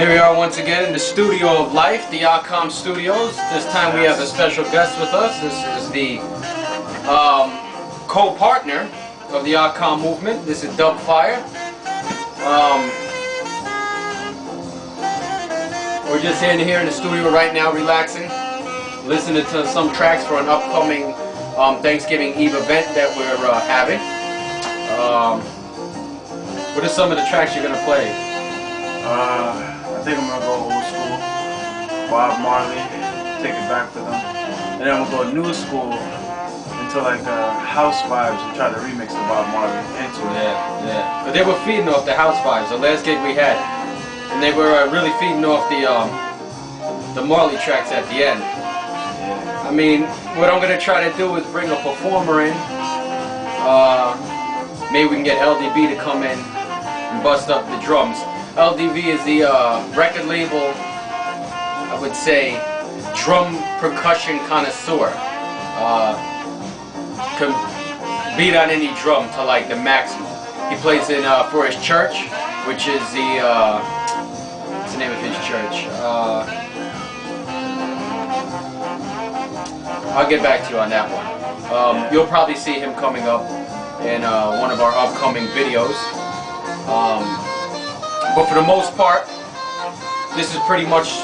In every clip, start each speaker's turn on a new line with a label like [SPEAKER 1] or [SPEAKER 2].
[SPEAKER 1] Here we are once again in the studio of life, the Okcam studios. This time we have a special guest with us. This is the co-partner of the Okcam movement. This is Dubfiyah. We're just in here in the studio right now, relaxing, listening to some tracks for an upcoming Thanksgiving Eve event that we're having. What are some of the tracks you're gonna play?
[SPEAKER 2] I think I'm gonna go old school, Bob Marley, take it back for them, and then I'm gonna go new school into like house vibes and try to remix the Bob Marley into it.
[SPEAKER 1] Yeah. But they were feeding off the house vibes. The last gig we had, and they were really feeding off the Marley tracks at the end.
[SPEAKER 2] Yeah.
[SPEAKER 1] I mean, what I'm gonna try to do is bring a performer in. Maybe we can get LDB to come in and bust up the drums. LDV is the record label, I would say, drum percussion connoisseur. Can beat on any drum to like the maximum. He plays in for his church, which is the what's the name of his church? I'll get back to you on that one. You'll probably see him coming up in one of our upcoming videos. But for the most part, this is pretty much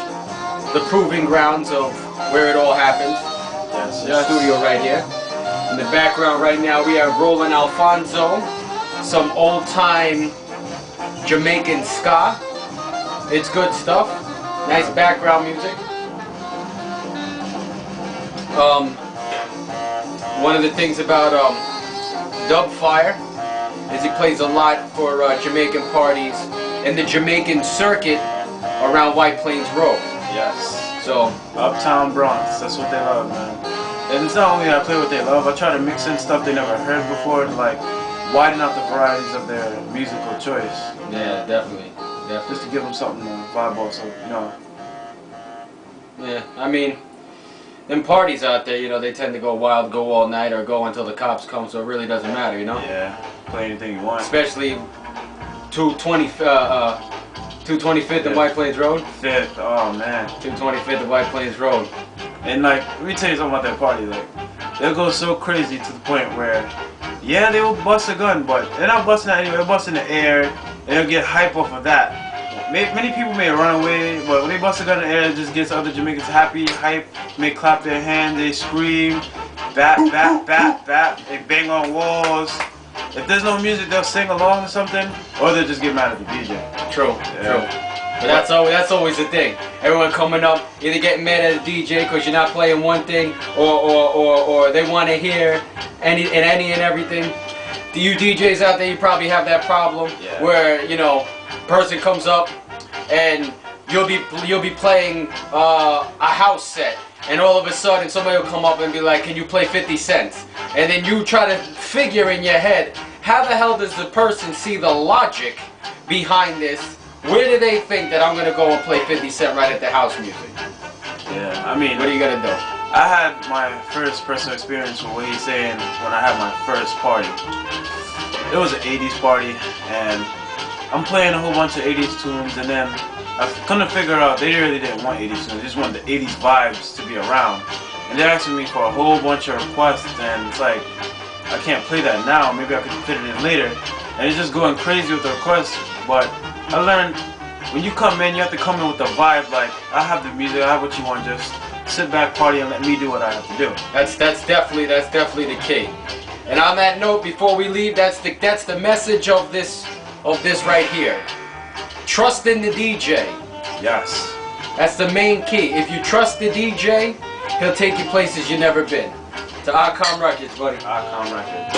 [SPEAKER 1] the proving grounds of where it all happens.
[SPEAKER 2] Yes.
[SPEAKER 1] The studio right here. In the background right now we have Roland Alfonso, some old-time Jamaican ska. It's good stuff. Nice background music. One of the things about Dubfiyah is he plays a lot for Jamaican parties in the Jamaican circuit around White Plains Road.
[SPEAKER 2] Yes.
[SPEAKER 1] So
[SPEAKER 2] Uptown Bronx, that's what they love, man. And it's not only I play what they love, I try to mix in stuff they never heard before to like widen out the varieties of their musical choice.
[SPEAKER 1] yeah, definitely.
[SPEAKER 2] Just to give them something to vibe off, so you know.
[SPEAKER 1] Yeah, I mean, them parties out there, you know, they tend to go wild, go all night, or go until the cops come, so it really doesn't matter, you know?
[SPEAKER 2] Yeah, play anything you want.
[SPEAKER 1] Especially 225th and White Plains Road.
[SPEAKER 2] 5th, oh man.
[SPEAKER 1] 225th and White Plains Road.
[SPEAKER 2] And like, let me tell you something about that party, like, they'll go so crazy to the point where, yeah, they will bust a gun, but they're not busting that anyway, they're busting the air, and they'll get hype off of that. Many people may run away, but when they bust a gun in the air, it just gets other Jamaicans happy, hype, may clap their hands, they scream, bap, bap, bap, bap, they bang on walls. If there's no music, they'll sing along or something, or they'll just get mad at the DJ.
[SPEAKER 1] True. But that's always the thing. Everyone coming up, either getting mad at the DJ because you're not playing one thing, or they want to hear any and everything. To you DJs out there, you probably have that problem where, you know, person comes up and you'll be playing a house set, and all of a sudden somebody will come up and be like, can you play 50 cents? And then you try to figure in your head, how the hell does the person see the logic behind this? Where do they think that I'm going to go and play 50 Cent right at the house music?
[SPEAKER 2] Yeah, I mean,
[SPEAKER 1] what are you going to do?
[SPEAKER 2] I had my first personal experience with what he's saying when I had my first party. It was an 80s party, and I'm playing a whole bunch of 80s tunes, and then I couldn't figure out, they really didn't want 80s tunes, they just wanted the 80s vibes to be around. And they're asking me for a whole bunch of requests, and it's like, I can't play that now, maybe I could fit it in later. And it's just going crazy with the requests, but I learned, when you come in, you have to come in with the vibe, like, I have the music, I have what you want, just sit back, party, and let me do what I have to do.
[SPEAKER 1] That's definitely the key. And on that note, before we leave, that's the message of this right here. Trust in the DJ.
[SPEAKER 2] Yes.
[SPEAKER 1] That's the main key. If you trust the DJ, he'll take you places you've never been. To Okcam Records, buddy.
[SPEAKER 2] Okcam Records.